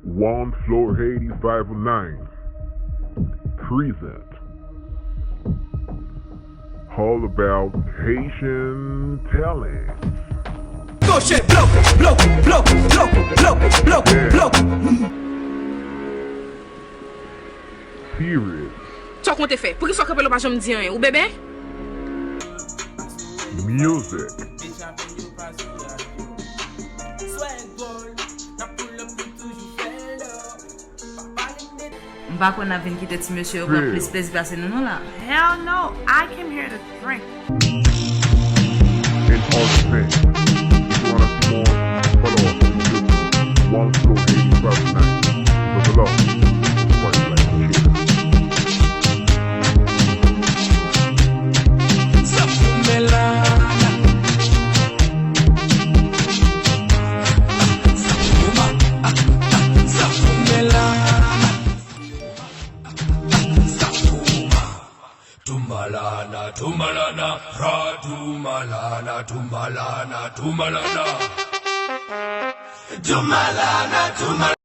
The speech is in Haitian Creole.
One Floor Haiti 509 present all about Haitian talent. Gauche, bloc. Serious. Só qu'on te fait. Pour qu'il soit capable de pas me dire ou bébé? Music. Back when I've been quitter ti monsieur pour plus plaisir passer non là. Hell no, I came here to drink. And all the things. If you want to see more, follow us on YouTube. One Floor Haiti 509. So below. Point blank. Tumalana, ra tumalana.